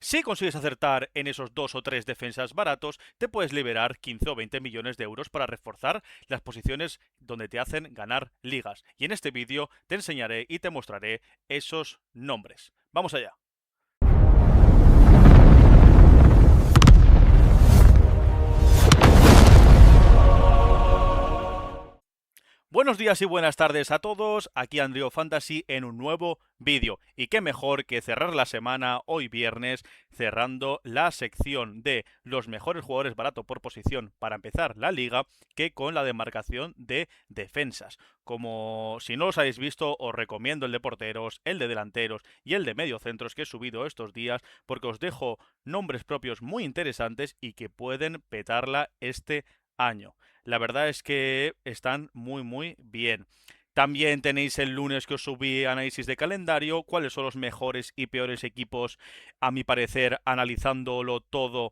Si consigues acertar en esos 2 o 3 defensas baratos, te puedes liberar 15 o 20 millones de euros para reforzar las posiciones donde te hacen ganar ligas. Y en este vídeo te enseñaré y te mostraré esos nombres. ¡Vamos allá! Buenos días y buenas tardes a todos, aquí Andreo Fantasy en un nuevo vídeo. Y qué mejor que cerrar la semana hoy viernes cerrando la sección de los mejores jugadores barato por posición para empezar la liga que con la demarcación de defensas. Como si no los habéis visto, os recomiendo el de porteros, el de delanteros y el de mediocentros que he subido estos días porque os dejo nombres propios muy interesantes y que pueden petarla este año. La verdad es que están muy bien. También tenéis el lunes que os subí análisis de calendario, cuáles son los mejores y peores equipos, a mi parecer, analizándolo todo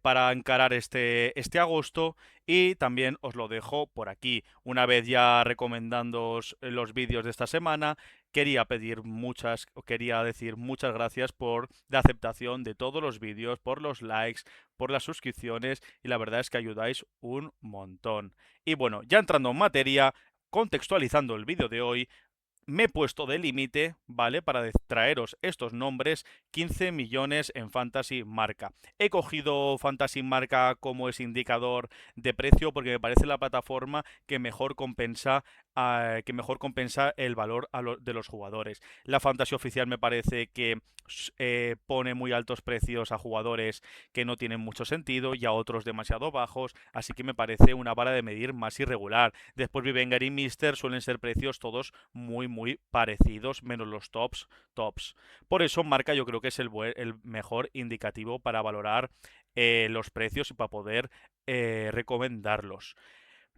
para encarar este agosto. Y también os lo dejo por aquí. Una vez ya recomendándoos los vídeos de esta semana, quería decir muchas gracias por la aceptación de todos los vídeos, por los likes, por las suscripciones y la verdad es que ayudáis un montón. Y bueno, ya entrando en materia, contextualizando el vídeo de hoy, me he puesto de límite, ¿vale? Para traeros estos nombres, 15 millones en Fantasy Marca. He cogido Fantasy Marca como ese indicador de precio porque me parece la plataforma que mejor compensa el valor de los jugadores. La Fantasy oficial me parece que pone muy altos precios a jugadores que no tienen mucho sentido y a otros demasiado bajos, así que me parece una vara de medir más irregular. Después Vivenger y Mister suelen ser precios todos muy parecidos, menos los tops. Por eso Marca yo creo que es el mejor indicativo para valorar los precios y para poder recomendarlos.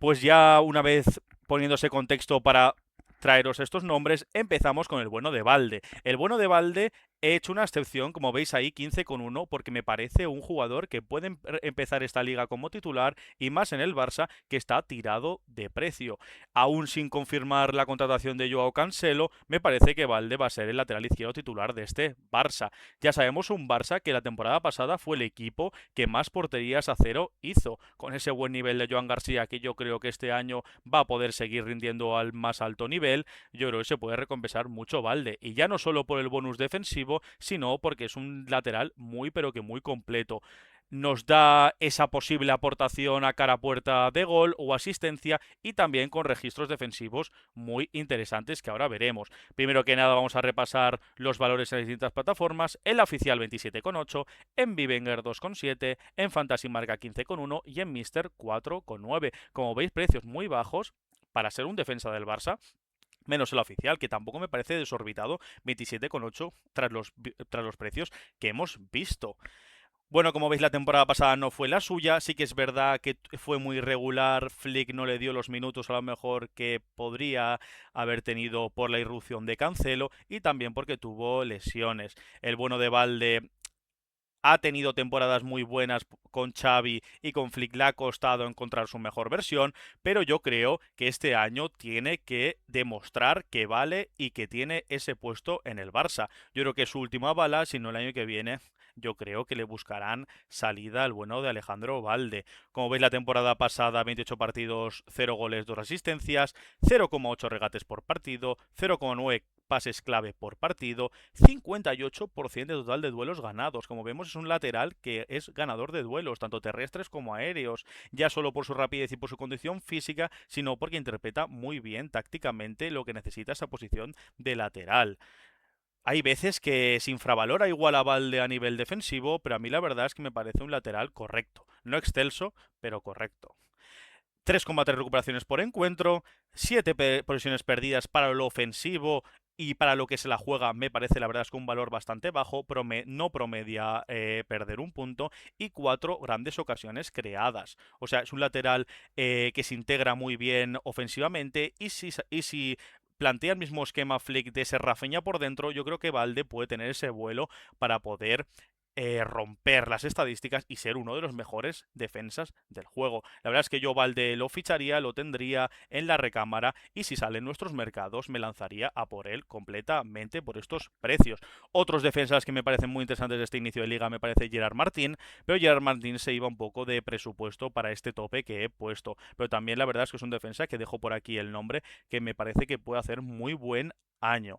Pues ya una vez poniéndose contexto para traeros estos nombres, empezamos con el bueno de Valde. El bueno de Valde he hecho una excepción, como veis ahí, 15,1, porque me parece un jugador que puede empezar esta liga como titular y más en el Barça, que está tirado de precio. Aún sin confirmar la contratación de Joao Cancelo, me parece que Valde va a ser el lateral izquierdo titular de este Barça. Ya sabemos un Barça que la temporada pasada fue el equipo que más porterías a cero hizo, con ese buen nivel de Joan García que yo creo que este año va a poder seguir rindiendo al más alto nivel. Yo creo que se puede recompensar mucho Valde, y ya no solo por el bonus defensivo, sino porque es un lateral muy pero que muy completo. Nos da esa posible aportación a cara puerta de gol o asistencia y también con registros defensivos muy interesantes que ahora veremos. Primero que nada vamos a repasar los valores en las distintas plataformas. En la oficial 27,8, en Vivenger 2,7, en Fantasy Marca 15,1 y en Mister 4,9. Como veis, precios muy bajos para ser un defensa del Barça, menos el oficial, que tampoco me parece desorbitado, 27,8 tras los precios que hemos visto. Bueno, como veis, la temporada pasada no fue la suya. Sí que es verdad que fue muy irregular. Flick no le dio los minutos a lo mejor que podría haber tenido por la irrupción de Cancelo y también porque tuvo lesiones. El bueno de Valde ha tenido temporadas muy buenas con Xavi y con Flick le ha costado encontrar su mejor versión, pero yo creo que este año tiene que demostrar que vale y que tiene ese puesto en el Barça. Yo creo que es su última bala, si no el año que viene yo creo que le buscarán salida al bueno de Alejandro Valde. Como veis, la temporada pasada, 28 partidos, 0 goles, 2 asistencias, 0,8 regates por partido, 0,9 pases clave por partido, 58% de total de duelos ganados. Como vemos, es un lateral que es ganador de duelos, tanto terrestres como aéreos, ya solo por su rapidez y por su condición física, sino porque interpreta muy bien tácticamente lo que necesita esa posición de lateral. Hay veces que se infravalora igual a Valde a nivel defensivo, pero a mí la verdad es que me parece un lateral correcto. No excelso, pero correcto. 3,3 recuperaciones por encuentro, 7 posesiones perdidas para lo ofensivo y para lo que se la juega me parece la verdad es que un valor bastante bajo, no promedia perder un punto, y 4 grandes ocasiones creadas. O sea, es un lateral que se integra muy bien ofensivamente y si plantea el mismo esquema Flick de ser Rafinha por dentro, yo creo que Valde puede tener ese vuelo para poder romper las estadísticas y ser uno de los mejores defensas del juego. La verdad es que yo Valde lo ficharía, lo tendría en la recámara y si sale en nuestros mercados me lanzaría a por él completamente por estos precios. Otros defensas que me parecen muy interesantes de este inicio de liga me parece Gerard Martín, pero Gerard Martín se iba un poco de presupuesto para este tope que he puesto. Pero también la verdad es que es un defensa que dejo por aquí el nombre que me parece que puede hacer muy buen año.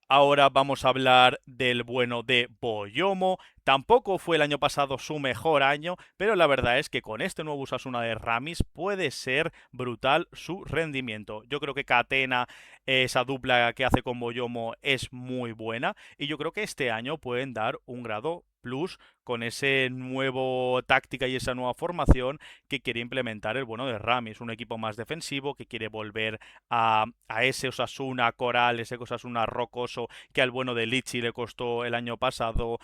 Ahora vamos a hablar del bueno de Boyomo. Tampoco fue el año pasado su mejor año, pero la verdad es que con este nuevo Osasuna de Ramis puede ser brutal su rendimiento. Yo creo que Catena, esa dupla que hace con Boyomo, es muy buena y yo creo que este año pueden dar un grado plus con ese nuevo táctica y esa nueva formación que quiere implementar el bueno de Ramis, un equipo más defensivo que quiere volver a ese Osasuna Coral, ese Osasuna rocoso que al bueno de Lichi le costó el año pasado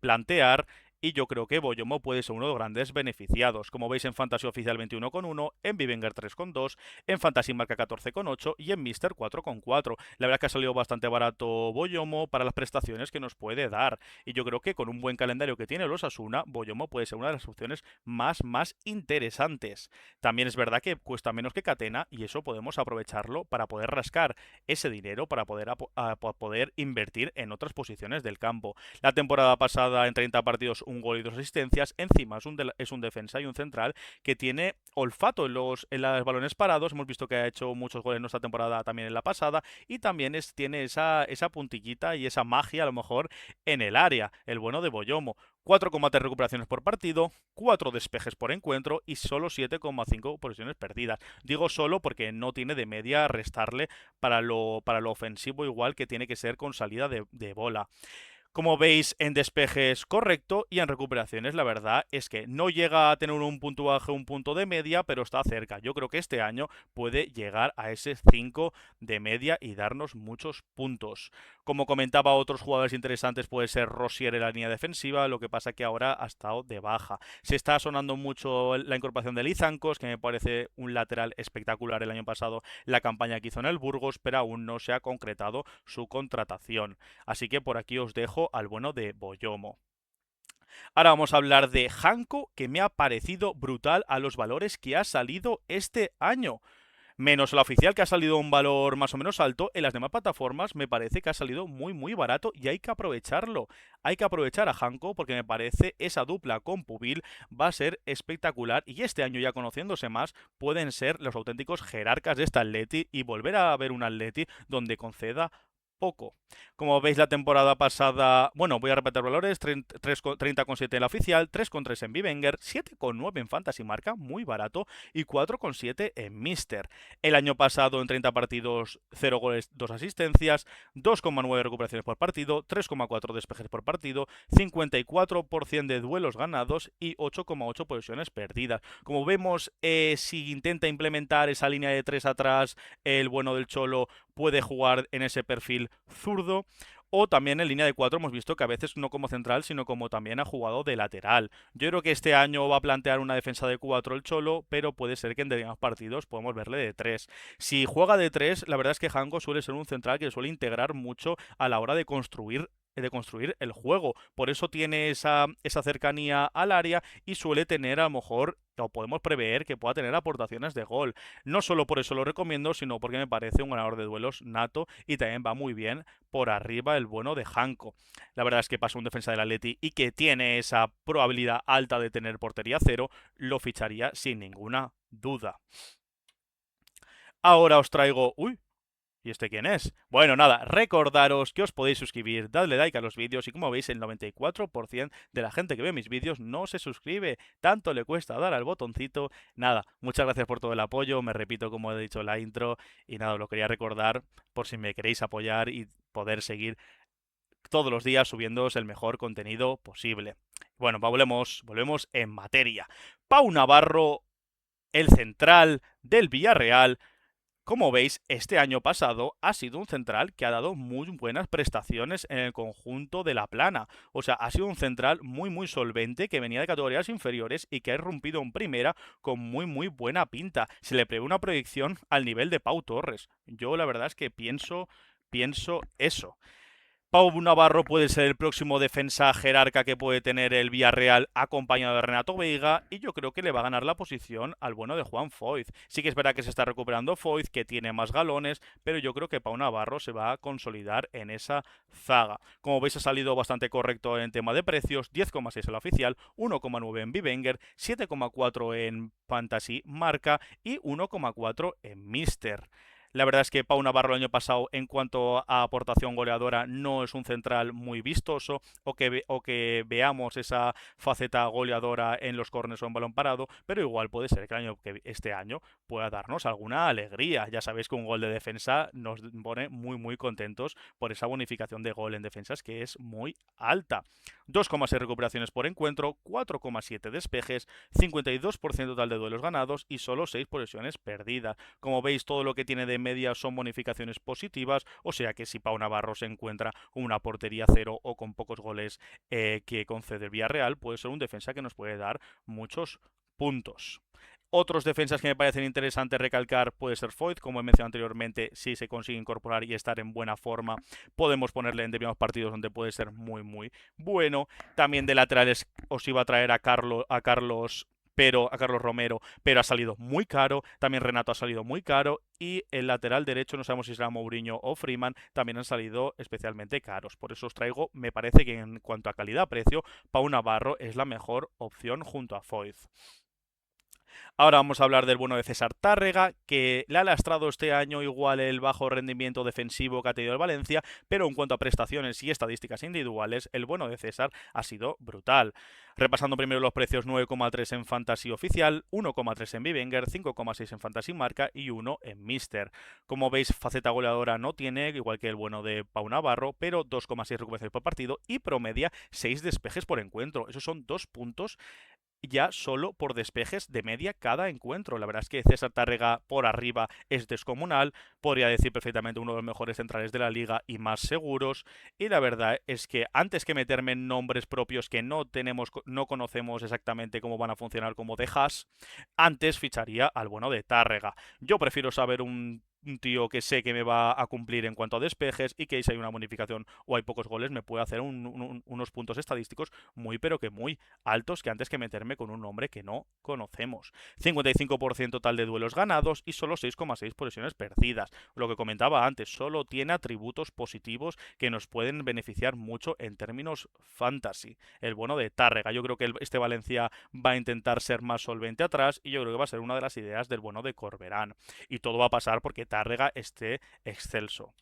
plantear. Y yo creo que Boyomo puede ser uno de los grandes beneficiados. Como veis en Fantasy Oficial 21,1, en Vivenger 3,2, en Fantasy Marca 14,8 y en Mister 4,4. La verdad es que ha salido bastante barato Boyomo para las prestaciones que nos puede dar. Y yo creo que con un buen calendario que tiene los Osasuna, Boyomo puede ser una de las opciones más interesantes. También es verdad que cuesta menos que Catena y eso podemos aprovecharlo para poder rascar ese dinero para poder invertir en otras posiciones del campo. La temporada pasada en 30 partidos un gol y 2 asistencias, encima es un defensa y un central que tiene olfato en los balones parados, hemos visto que ha hecho muchos goles en nuestra temporada también en la pasada y también tiene esa puntillita y esa magia a lo mejor en el área, el bueno de Boyomo. 4,3 recuperaciones por partido, 4 despejes por encuentro y solo 7,5 posiciones perdidas. Digo solo porque no tiene de media restarle para lo ofensivo igual que tiene que ser con salida de bola. Como veis, en despejes correcto y en recuperaciones, la verdad es que no llega a tener un puntuaje, un punto de media, pero está cerca. Yo creo que este año puede llegar a ese 5 de media y darnos muchos puntos. Como comentaba, otros jugadores interesantes puede ser Rosier en la línea defensiva, lo que pasa que ahora ha estado de baja. Se está sonando mucho la incorporación de Lizancos, que me parece un lateral espectacular el año pasado, la campaña que hizo en el Burgos, pero aún no se ha concretado su contratación. Así que por aquí os dejo al bueno de Boyomo. Ahora vamos a hablar de Hanko, que me ha parecido brutal a los valores que ha salido este año. Menos la oficial que ha salido un valor más o menos alto, en las demás plataformas me parece que ha salido muy barato y hay que aprovecharlo. Hay que aprovechar a Hanko porque me parece esa dupla con Pubil va a ser espectacular y este año ya conociéndose más pueden ser los auténticos jerarcas de esta Atleti y volver a ver un Atleti donde conceda poco. Como veis la temporada pasada, bueno, voy a repetir valores, 30,7 en la oficial, 3,3 en Vivenger, 7,9 en Fantasy Marca, muy barato, y 4,7 en Mister. El año pasado en 30 partidos, 0 goles, 2 asistencias, 2,9 recuperaciones por partido, 3,4 despejes por partido, 54% de duelos ganados y 8,8 posiciones perdidas. Como vemos, si intenta implementar esa línea de 3 atrás, el bueno del Cholo puede jugar en ese perfil zurdo. O también en línea de 4 hemos visto que a veces no como central, sino como también ha jugado de lateral. Yo creo que este año va a plantear una defensa de 4 el Cholo, pero puede ser que en determinados partidos podemos verle de 3. Si juega de 3, la verdad es que Hanko suele ser un central que suele integrar mucho a la hora de construir el juego. Por eso tiene esa cercanía al área y suele tener a lo mejor, o podemos prever que pueda tener aportaciones de gol. No solo por eso lo recomiendo, sino porque me parece un ganador de duelos nato y también va muy bien por arriba el bueno de Hanko. La verdad es que pasa un defensa del Atleti y que tiene esa probabilidad alta de tener portería cero, lo ficharía sin ninguna duda. Ahora os traigo... ¡Uy! ¿Y este quién es? Bueno, nada, recordaros que os podéis suscribir, dadle like a los vídeos y como veis el 94% de la gente que ve mis vídeos no se suscribe, tanto le cuesta dar al botoncito. Nada, muchas gracias por todo el apoyo, me repito como he dicho en la intro y nada, os lo quería recordar por si me queréis apoyar y poder seguir todos los días subiéndoos el mejor contenido posible. Bueno, volvemos en materia. Pau Navarro, el central del Villarreal, como veis, este año pasado ha sido un central que ha dado muy buenas prestaciones en el conjunto de la plana. O sea, ha sido un central muy solvente que venía de categorías inferiores y que ha irrumpido en primera con muy buena pinta. Se le prevé una proyección al nivel de Pau Torres. Yo la verdad es que pienso eso. Pau Navarro puede ser el próximo defensa jerarca que puede tener el Villarreal acompañado de Renato Veiga y yo creo que le va a ganar la posición al bueno de Juan Foyth. Sí que es verdad que se está recuperando Foyth, que tiene más galones, pero yo creo que Pau Navarro se va a consolidar en esa zaga. Como veis ha salido bastante correcto en tema de precios, 10,6 en la oficial, 1,9 en Bivenger, 7,4 en Fantasy Marca y 1,4 en Mister. La verdad es que Pau Navarro el año pasado, en cuanto a aportación goleadora, no es un central muy vistoso, o que veamos esa faceta goleadora en los córneres o en balón parado, pero igual puede ser que este año pueda darnos alguna alegría. Ya sabéis que un gol de defensa nos pone muy muy contentos por esa bonificación de gol en defensas que es muy alta. 2,6 recuperaciones por encuentro, 4,7 despejes, 52% total de duelos ganados y solo 6 posesiones perdidas. Como veis, todo lo que tiene de media son bonificaciones positivas, o sea que si Pau Navarro se encuentra con una portería cero o con pocos goles que concede el Villarreal, puede ser un defensa que nos puede dar muchos puntos. Otros defensas que me parecen interesantes recalcar puede ser Foyth, como he mencionado anteriormente, si se consigue incorporar y estar en buena forma, podemos ponerle en determinados partidos donde puede ser muy muy bueno. También de laterales os iba a traer a Carlos Romero, pero ha salido muy caro. También Renato ha salido muy caro. Y el lateral derecho, no sabemos si será Mourinho o Freeman, también han salido especialmente caros. Por eso os traigo, me parece que en cuanto a calidad-precio, Pau Navarro es la mejor opción junto a Foyth. Ahora vamos a hablar del bueno de César Tárrega, que le ha lastrado este año igual el bajo rendimiento defensivo que ha tenido el Valencia, pero en cuanto a prestaciones y estadísticas individuales, el bueno de César ha sido brutal. Repasando primero los precios, 9,3 en Fantasy Oficial, 1,3 en Bivenger, 5,6 en Fantasy Marca y 1 en Mister. Como veis, faceta goleadora no tiene, igual que el bueno de Pau Navarro, pero 2,6 recuperaciones por partido y promedia 6 despejes por encuentro. Esos son 2 puntos ya solo por despejes de media cada encuentro. La verdad es que César Tárrega por arriba es descomunal, podría decir perfectamente uno de los mejores centrales de la liga y más seguros. Y la verdad es que antes que meterme en nombres propios que no conocemos exactamente cómo van a funcionar como de Haas, antes ficharía al bueno de Tárrega. Yo prefiero saber un tío que sé que me va a cumplir en cuanto a despejes y que si hay una bonificación o hay pocos goles me puede hacer unos puntos estadísticos muy pero que muy altos, que antes que meterme con un nombre que no conocemos. 55% total de duelos ganados y solo 6,6 posesiones perdidas. Lo que comentaba antes, solo tiene atributos positivos que nos pueden beneficiar mucho en términos fantasy. El bueno de Tárrega, yo creo que este Valencia va a intentar ser más solvente atrás y yo creo que va a ser una de las ideas del bueno de Corberán. Y todo va a pasar porque Tárrega esté excelso.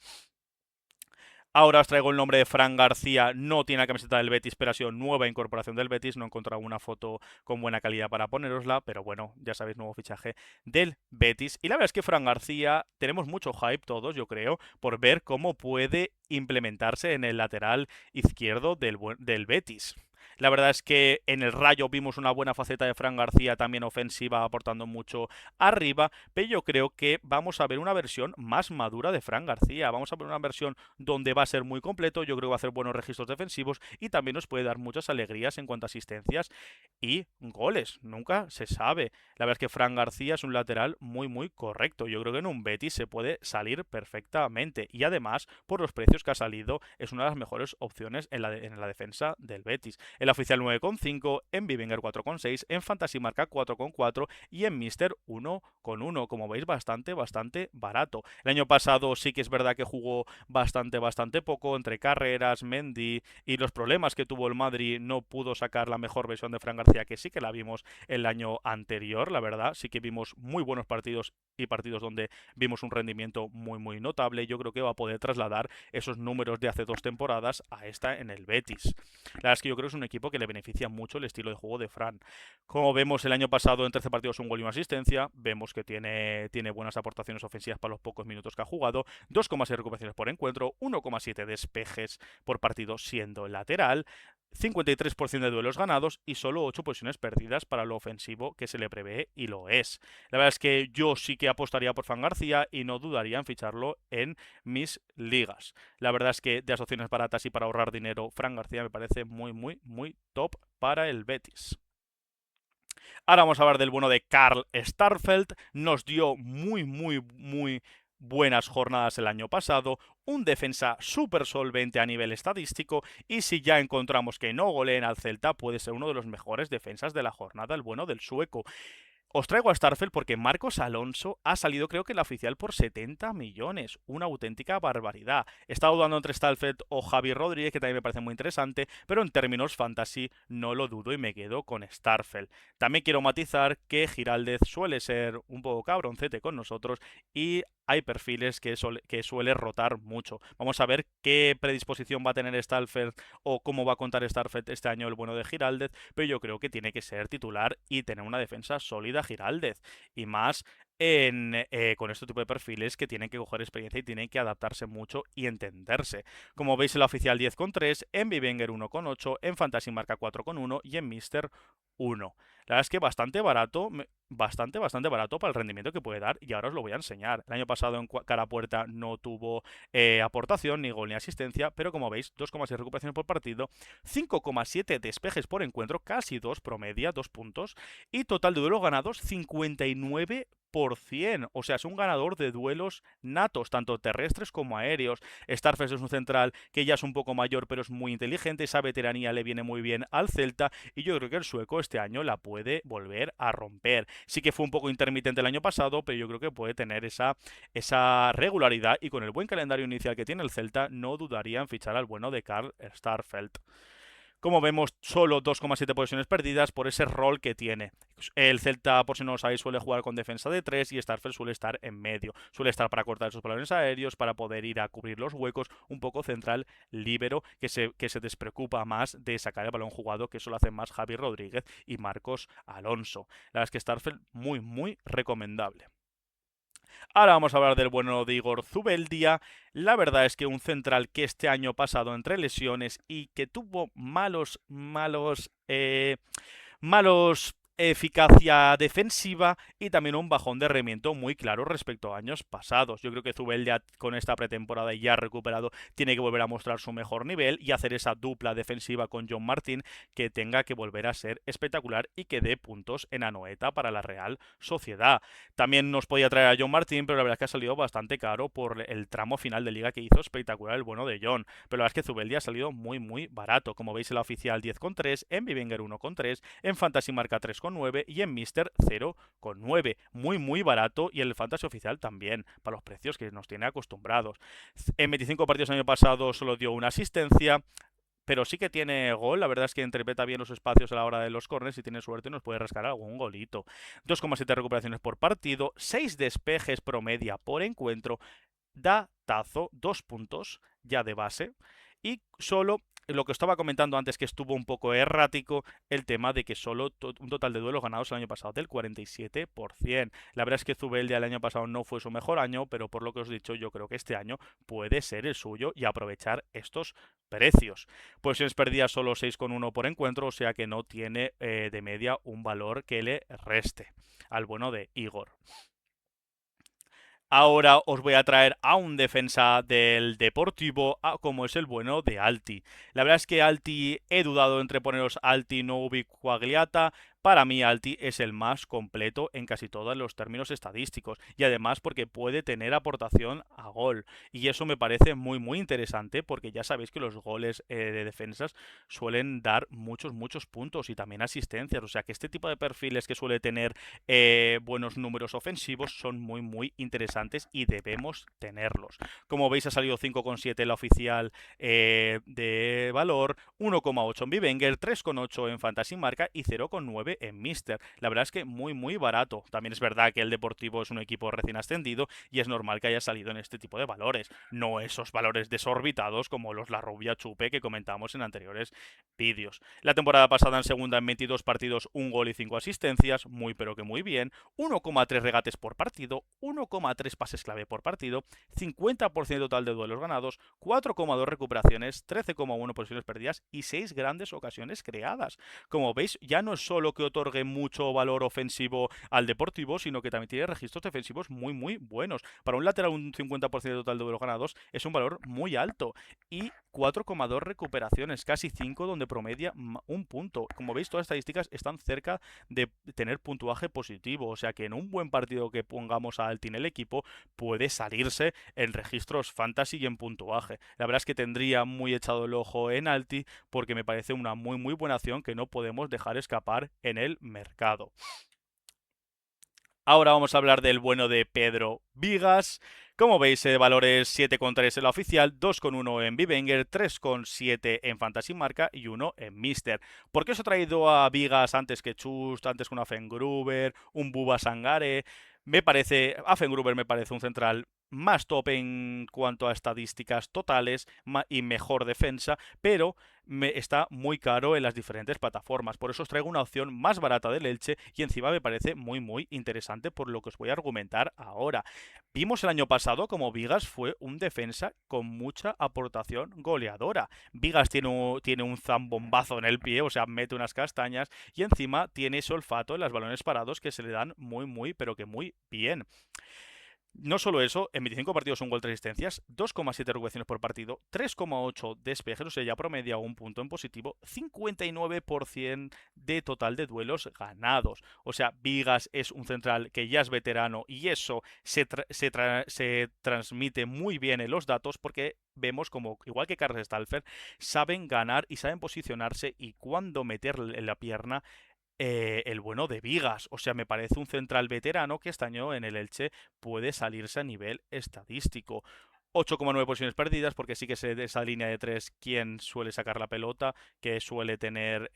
Ahora os traigo el nombre de Fran García. No tiene la camiseta del Betis, pero ha sido nueva incorporación del Betis. No he encontrado una foto con buena calidad para ponerosla, pero bueno, ya sabéis, nuevo fichaje del Betis. Y la verdad es que Fran García, tenemos mucho hype todos, yo creo, por ver cómo puede implementarse en el lateral izquierdo del Betis. La verdad es que en el Rayo vimos una buena faceta de Fran García, también ofensiva, aportando mucho arriba, pero yo creo que vamos a ver una versión más madura de Fran García. Vamos a ver una versión donde va a ser muy completo, yo creo que va a hacer buenos registros defensivos y también nos puede dar muchas alegrías en cuanto a asistencias y goles. Nunca se sabe. La verdad es que Fran García es un lateral muy muy correcto. Yo creo que en un Betis se puede salir perfectamente y además por los precios que ha salido es una de las mejores opciones en la defensa del Betis. El oficial 9,5, en Bivinger 4,6, en Fantasy Marca 4,4 y en Mister 1,1. Como veis, bastante barato. El año pasado sí que es verdad que jugó bastante poco entre carreras, Mendy y los problemas que tuvo el Madrid. No pudo sacar la mejor versión de Fran García, que sí que la vimos el año anterior, la verdad. Sí que vimos muy buenos partidos y partidos donde vimos un rendimiento muy notable. Yo creo que va a poder trasladar esos números de hace 2 temporadas a esta en el Betis. La verdad es que yo creo que es un equipo que le beneficia mucho el estilo de juego de Fran. Como vemos el año pasado en 13 partidos un gol y una asistencia, vemos que tiene buenas aportaciones ofensivas para los pocos minutos que ha jugado, 2,6 recuperaciones por encuentro, 1,7 despejes por partido siendo lateral, 53% de duelos ganados y solo 8 posiciones perdidas para lo ofensivo que se le prevé y lo es. La verdad es que yo sí que apostaría por Fran García y no dudaría en ficharlo en mis ligas. La verdad es que de las opciones baratas y para ahorrar dinero, Fran García me parece muy top para el Betis. Ahora vamos a hablar del bueno de Karl Starfelt. Nos dio muy buenas jornadas el año pasado, un defensa súper solvente a nivel estadístico y si ya encontramos que no goleen al Celta puede ser uno de los mejores defensas de la jornada, el bueno del sueco. Os traigo a Starfelt porque Marcos Alonso ha salido creo que la oficial por 70 millones. Una auténtica barbaridad. He estado dudando entre Starfelt o Javi Rodríguez, que también me parece muy interesante, pero en términos fantasy no lo dudo y me quedo con Starfelt. También quiero matizar que Giraldez suele ser un poco cabroncete con nosotros y hay perfiles que suele rotar mucho. Vamos a ver qué predisposición va a tener Starfelt o cómo va a contar Starfelt este año el bueno de Giraldez, pero yo creo que tiene que ser titular y tener una defensa sólida Giraldez. Y más con este tipo de perfiles que tienen que coger experiencia y tienen que adaptarse mucho y entenderse. Como veis en la oficial 10,3, en Vivenger 1,8, en Fantasy Marca 4,1 y en Mister 1. La verdad es que bastante barato, bastante barato para el rendimiento que puede dar y ahora os lo voy a enseñar. El año pasado en cara a puerta no tuvo aportación, ni gol ni asistencia, pero como veis, 2,6 recuperaciones por partido, 5,7 despejes por encuentro, casi 2 promedia, 2 puntos, y total de duelos ganados 59%. O sea, es un ganador de duelos natos, tanto terrestres como aéreos. Starfest es un central que ya es un poco mayor, pero es muy inteligente. Esa veteranía le viene muy bien al Celta. Y yo creo que el sueco este año la puede volver a romper. Sí que fue un poco intermitente el año pasado, pero yo creo que puede tener esa regularidad. Y con el buen calendario inicial que tiene el Celta, no dudaría en fichar al bueno de Karl Starfelt. Como vemos, solo 2,7 posiciones perdidas por ese rol que tiene. El Celta, por si no lo sabéis, suele jugar con defensa de 3 y Starfelt suele estar en medio. Suele estar para cortar esos balones aéreos, para poder ir a cubrir los huecos, un poco central líbero, que se despreocupa más de sacar el balón jugado, que eso lo hacen más Javi Rodríguez y Marcos Alonso. La verdad es que Starfelt muy recomendable. Ahora vamos a hablar del bueno de Igor Zubeldia. La verdad es que un central que este año pasado entre lesiones y que tuvo malos eficacia defensiva y también un bajón de rendimiento muy claro respecto a años pasados. Yo creo que Zubeldia con esta pretemporada ya recuperado tiene que volver a mostrar su mejor nivel y hacer esa dupla defensiva con John Martín que tenga que volver a ser espectacular y que dé puntos en Anoeta para la Real Sociedad. También nos podía traer a John Martín, pero la verdad es que ha salido bastante caro por el tramo final de liga que hizo espectacular el bueno de John. Pero la verdad es que Zubeldia ha salido muy barato. Como veis en la oficial 10,3, en Vivenger 1,3, en Fantasy Marca 3,9 y en Mister 0,9. Muy barato y el Fantasy oficial también, para los precios que nos tiene acostumbrados. En 25 partidos el año pasado solo dio una asistencia, pero sí que tiene gol. La verdad es que interpreta bien los espacios a la hora de los corners. Si tiene suerte nos puede rascar algún golito. 2,7 recuperaciones por partido, 6 despejes promedia por encuentro, da tazo, 2 puntos ya de base. Y solo lo que estaba comentando antes, que estuvo un poco errático, el tema de que solo un total de duelos ganados el año pasado del 47%. La verdad es que Zubeldia el año pasado no fue su mejor año, pero por lo que os he dicho, yo creo que este año puede ser el suyo y aprovechar estos precios. Posiciones perdidas solo 6,1 por encuentro, o sea que no tiene de media un valor que le reste al bueno de Igor. Ahora os voy a traer a un defensa del Deportivo, como es el bueno de Alti. La verdad es que Alti, he dudado entre poneros Alti, Novi, Quagliata. Para mí Alti es el más completo en casi todos los términos estadísticos y además porque puede tener aportación a gol. Y eso me parece muy interesante porque ya sabéis que los goles de defensas suelen dar muchos puntos y también asistencias. O sea que este tipo de perfiles que suele tener buenos números ofensivos son muy interesantes y debemos tenerlos. Como veis ha salido 5,7 la oficial de valor, 1,8 en Vivenger, 3,8 en Fantasy Marca y 0,9 en Mister. La verdad es que muy barato. También es verdad que el Deportivo es un equipo recién ascendido y es normal que haya salido en este tipo de valores, no esos valores desorbitados como los La Rubia Chupe que comentamos en anteriores vídeos. La temporada pasada en segunda en 22 partidos, 1 gol y 5 asistencias, pero que muy bien, 1,3 regates por partido, 1,3 pases clave por partido, 50% total de duelos ganados, 4,2 recuperaciones, 13,1 posiciones perdidas y 6 grandes ocasiones creadas. Como veis, ya no es solo que otorgue mucho valor ofensivo al Deportivo, sino que también tiene registros defensivos muy buenos. Para un lateral un 50% total de duelos ganados es un valor muy alto y 4,2 recuperaciones, casi 5 donde promedia un punto. Como veis, todas las estadísticas están cerca de tener puntuaje positivo, o sea que en un buen partido que pongamos a Alti en el equipo puede salirse en registros fantasy y en puntuaje. La verdad es que tendría muy echado el ojo en Alti porque me parece una muy buena acción que no podemos dejar escapar en el mercado. Ahora vamos a hablar del bueno de Pedro Vigas. Como veis, el valor es 7,3 en la oficial, 2,1 en Bivenger, 3,7 en Fantasy Marca y 1 en Mister. ¿Por qué os he traído a Vigas antes que Chust, antes que un Afengruber, un Buba Sangare? Afengruber me parece un central más top en cuanto a estadísticas totales y mejor defensa, pero está muy caro en las diferentes plataformas. Por eso os traigo una opción más barata del Elche y encima me parece muy interesante por lo que os voy a argumentar ahora. Vimos el año pasado como Vigas fue un defensa con mucha aportación goleadora. Vigas tiene un zambombazo en el pie, o sea, mete unas castañas y encima tiene ese olfato en los balones parados que se le dan pero que muy bien. No solo eso, en 25 partidos un gol, 3 asistencias, 2,7 recuperaciones por partido, 3,8 despejes, o sea, ya promedia un punto en positivo, 59% de total de duelos ganados. O sea, Vigas es un central que ya es veterano y eso se transmite muy bien en los datos porque vemos como, igual que Carles Stahlfer, saben ganar y saben posicionarse y cuándo meterle en la pierna el bueno de Vigas. O sea, me parece un central veterano que este año en el Elche puede salirse a nivel estadístico. 8,9 posiciones perdidas, porque sí que sé de esa línea de 3 quién suele sacar la pelota, que suele tener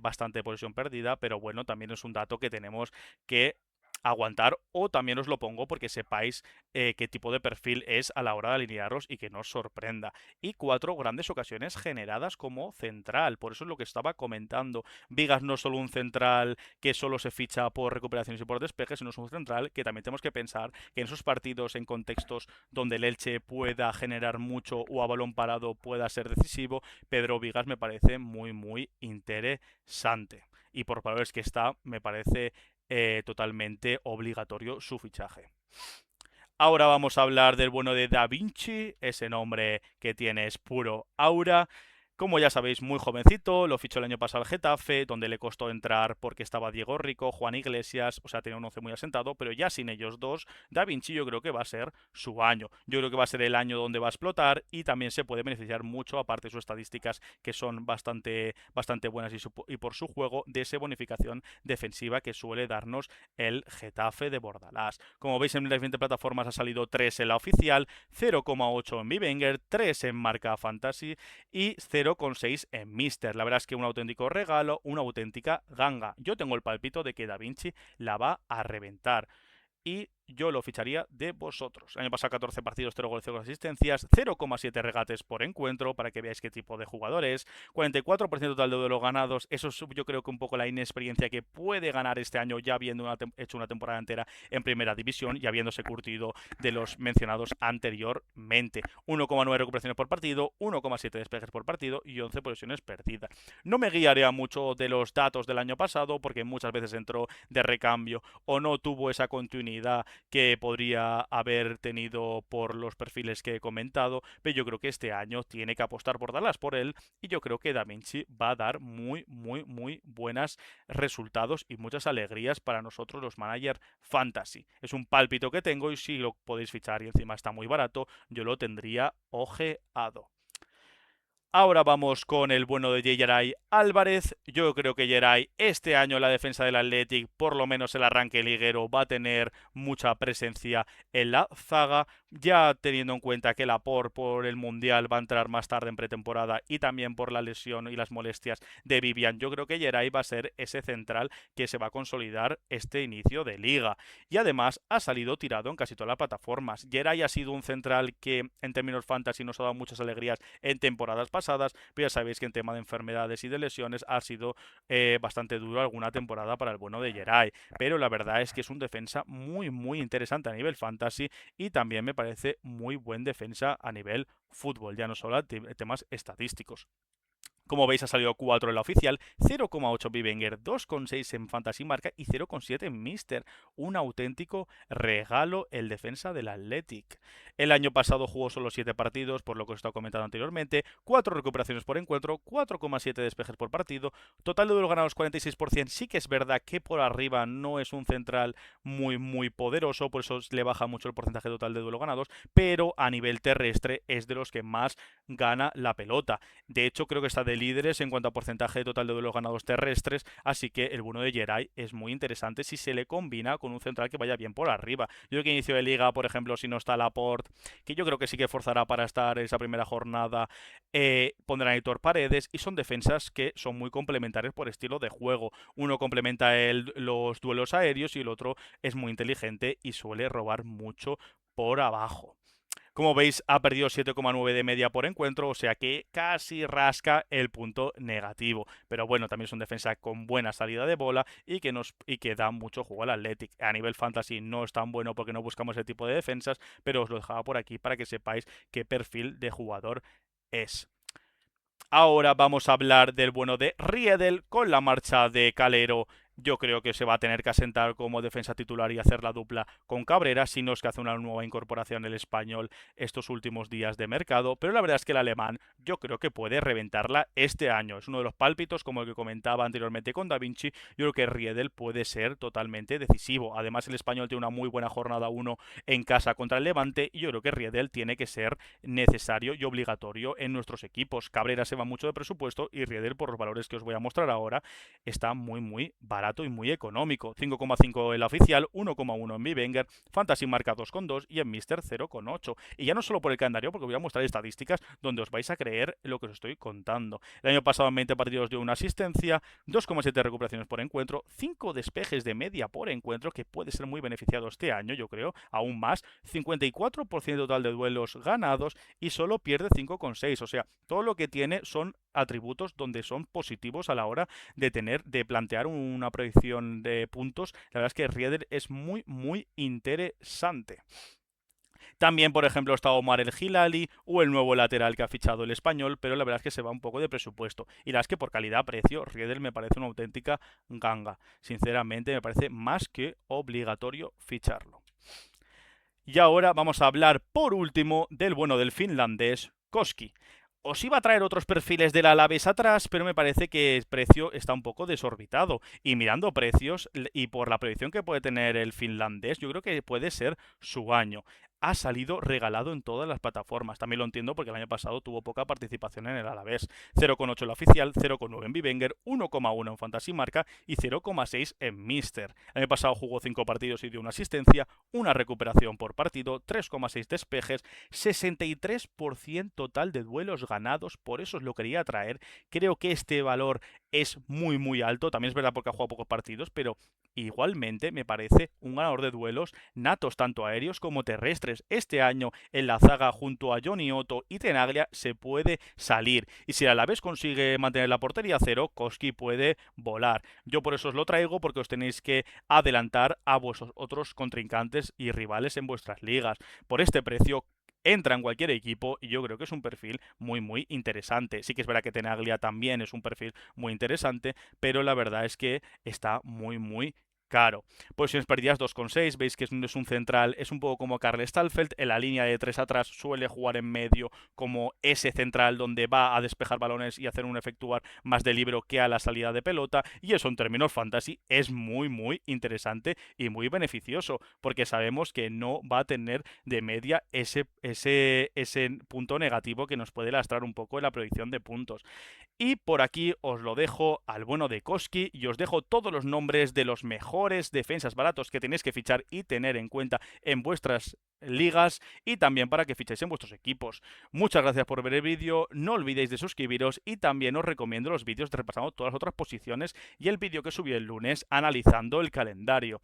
bastante posición perdida, pero bueno, también es un dato que tenemos que aguantar, o también os lo pongo porque sepáis qué tipo de perfil es a la hora de alinearos y que no os sorprenda. Y 4 grandes ocasiones generadas como central, por eso es lo que estaba comentando. Vigas no es solo un central que solo se ficha por recuperaciones y por despejes, sino es un central que también tenemos que pensar que en esos partidos, en contextos donde el Elche pueda generar mucho o a balón parado pueda ser decisivo, Pedro Vigas me parece muy interesante. Y por valores que está, me parece totalmente obligatorio su fichaje. Ahora vamos a hablar del bueno de Da Vinci, ese nombre que tiene es puro aura. Como ya sabéis, muy jovencito, lo fichó el año pasado al Getafe, donde le costó entrar porque estaba Diego Rico, Juan Iglesias, o sea, tenía un once muy asentado, pero ya sin ellos dos, Da Vinci yo creo que va a ser su año. Yo creo que va a ser el año donde va a explotar y también se puede beneficiar mucho, aparte de sus estadísticas que son bastante buenas y por su juego, de esa bonificación defensiva que suele darnos el Getafe de Bordalás. Como veis en las 20 plataformas ha salido 3 en la oficial, 0,8 en Bivenger, 3 en Marca Fantasy y 0,6 en Mister. La verdad es que un auténtico regalo, una auténtica ganga. Yo tengo el palpito de que Da Vinci la va a reventar. Y yo lo ficharía de vosotros. El año pasado 14 partidos, 0 goles, 0 asistencias, 0,7 regates por encuentro, para que veáis qué tipo de jugador es, 44% total de duelos ganados, eso es yo creo que un poco la inexperiencia que puede ganar este año ya habiendo hecho una temporada entera en primera división y habiéndose curtido de los mencionados anteriormente. 1,9 recuperaciones por partido, 1,7 despejes por partido y 11 posiciones perdidas. No me guiaré a mucho de los datos del año pasado porque muchas veces entró de recambio o no tuvo esa continuidad que podría haber tenido por los perfiles que he comentado, pero yo creo que este año tiene que apostar por Dallas por él y yo creo que Da Vinci va a dar muy buenos resultados y muchas alegrías para nosotros los managers fantasy. Es un pálpito que tengo y si lo podéis fichar y encima está muy barato, yo lo tendría ojeado. Ahora vamos con el bueno de Yeray Álvarez. Yo creo que Yeray este año en la defensa del Athletic, por lo menos el arranque liguero, va a tener mucha presencia en la zaga. Ya teniendo en cuenta que Laporte por el Mundial va a entrar más tarde en pretemporada y también por la lesión y las molestias de Vivian, yo creo que Yeray va a ser ese central que se va a consolidar este inicio de liga. Y además ha salido tirado en casi todas las plataformas. Yeray ha sido un central que en términos fantasy nos ha dado muchas alegrías en temporadas pasadas, pero ya sabéis que en tema de enfermedades y de lesiones ha sido bastante duro alguna temporada para el bueno de Yeray, pero la verdad es que es un defensa muy interesante a nivel fantasy y también me parece muy buen defensa a nivel fútbol, ya no solo a temas estadísticos. Como veis, ha salido 4 en la oficial, 0,8 Bivenger, 2,6 en Fantasy Marca y 0,7 en Mister. Un auténtico regalo el defensa del Athletic. El año pasado jugó solo 7 partidos, por lo que os he estado comentando anteriormente, 4 recuperaciones por encuentro, 4,7 despejes por partido, total de duelos ganados 46%. Sí que es verdad que por arriba no es un central muy poderoso, por eso le baja mucho el porcentaje total de duelos ganados, pero a nivel terrestre es de los que más gana la pelota. De hecho, creo que está de líderes en cuanto a porcentaje total de duelos ganados terrestres, así que el bueno de Geray es muy interesante si se le combina con un central que vaya bien por arriba. Yo creo que inicio de liga, por ejemplo, si no está Laporte, que yo creo que sí que forzará para estar en esa primera jornada, pondrán a Héctor Paredes, y son defensas que son muy complementarios por estilo de juego. Uno complementa los duelos aéreos y el otro es muy inteligente y suele robar mucho por abajo. Como veis, ha perdido 7,9 de media por encuentro, o sea que casi rasca el punto negativo. Pero bueno, también es un defensa con buena salida de bola y que da mucho juego al Athletic. A nivel fantasy no es tan bueno porque no buscamos ese tipo de defensas, pero os lo dejaba por aquí para que sepáis qué perfil de jugador es. Ahora vamos a hablar del bueno de Riedel con la marcha de Calero. Yo creo que se va a tener que asentar como defensa titular y hacer la dupla con Cabrera, si no es que hace una nueva incorporación el español estos últimos días de mercado, pero la verdad es que el alemán yo creo que puede reventarla este año. Es uno de los pálpitos, como el que comentaba anteriormente con Da Vinci. Yo creo que Riedel puede ser totalmente decisivo. Además, el español tiene una muy buena jornada 1 en casa contra el Levante y yo creo que Riedel tiene que ser necesario y obligatorio en nuestros equipos. Cabrera se va mucho de presupuesto y Riedel, por los valores que os voy a mostrar ahora, está muy barato y muy económico. 5,5 en la oficial, 1,1 en Bivenger, Fantasy marca 2,2 y en Mister 0,8. Y ya no solo por el calendario, porque voy a mostrar estadísticas donde os vais a creer lo que os estoy contando. El año pasado en 20 partidos dio una asistencia, 2,7 recuperaciones por encuentro, 5 despejes de media por encuentro, que puede ser muy beneficiado este año, yo creo, aún más, 54% total de duelos ganados y solo pierde 5,6. O sea, todo lo que tiene son atributos donde son positivos a la hora de plantear una proyección de puntos. La verdad es que Rieder es muy interesante. También, por ejemplo, está Omar El Hilali o el nuevo lateral que ha fichado el español, pero la verdad es que se va un poco de presupuesto. Y la verdad es que por calidad-precio, Riedel me parece una auténtica ganga. Sinceramente, me parece más que obligatorio ficharlo. Y ahora vamos a hablar por último del bueno del finlandés Koski. Os iba a traer otros perfiles del Alavés atrás, pero me parece que el precio está un poco desorbitado. Y mirando precios y por la proyección que puede tener el finlandés, yo creo que puede ser su año. Ha salido regalado en todas las plataformas. También lo entiendo porque el año pasado tuvo poca participación en el Alavés. 0,8 en la oficial, 0,9 en Bivenger, 1,1 en Fantasy Marca y 0,6 en Mister. El año pasado jugó 5 partidos y dio una asistencia, una recuperación por partido, 3,6 despejes, 63% total de duelos ganados. Por eso os lo quería traer. Creo que este valor es muy alto. También es verdad porque ha jugado pocos partidos, pero igualmente me parece un ganador de duelos natos, tanto aéreos como terrestres. Este año en la zaga junto a Johnny Otto y Tenaglia se puede salir. Y si a la vez consigue mantener la portería cero, Koski puede volar. Yo por eso os lo traigo, porque os tenéis que adelantar a vuestros otros contrincantes y rivales en vuestras ligas. Por este precio entra en cualquier equipo y yo creo que es un perfil muy interesante. Sí que es verdad que Tenaglia también es un perfil muy interesante, pero la verdad es que está muy caro. Posiciones perdidas 2,6, veis que es un central, es un poco como Karl Stallfeld, en la línea de 3 atrás suele jugar en medio como ese central donde va a despejar balones y hacer un efectuar más de libero que a la salida de pelota, y eso en términos fantasy es muy interesante y muy beneficioso, porque sabemos que no va a tener de media ese punto negativo que nos puede lastrar un poco en la predicción de puntos. Y por aquí os lo dejo al bueno de Koski y os dejo todos los nombres de los mejores defensas baratos que tenéis que fichar y tener en cuenta en vuestras ligas y también para que fichéis en vuestros equipos. Muchas gracias por ver el vídeo, no olvidéis de suscribiros y también os recomiendo los vídeos de repasando todas las otras posiciones y el vídeo que subí el lunes analizando el calendario.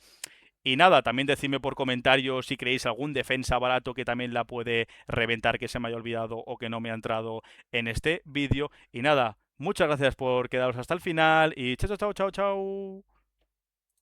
Y nada, también decidme por comentarios si creéis algún defensa barato que también la puede reventar, que se me haya olvidado o que no me ha entrado en este vídeo. Y nada, muchas gracias por quedaros hasta el final y chao.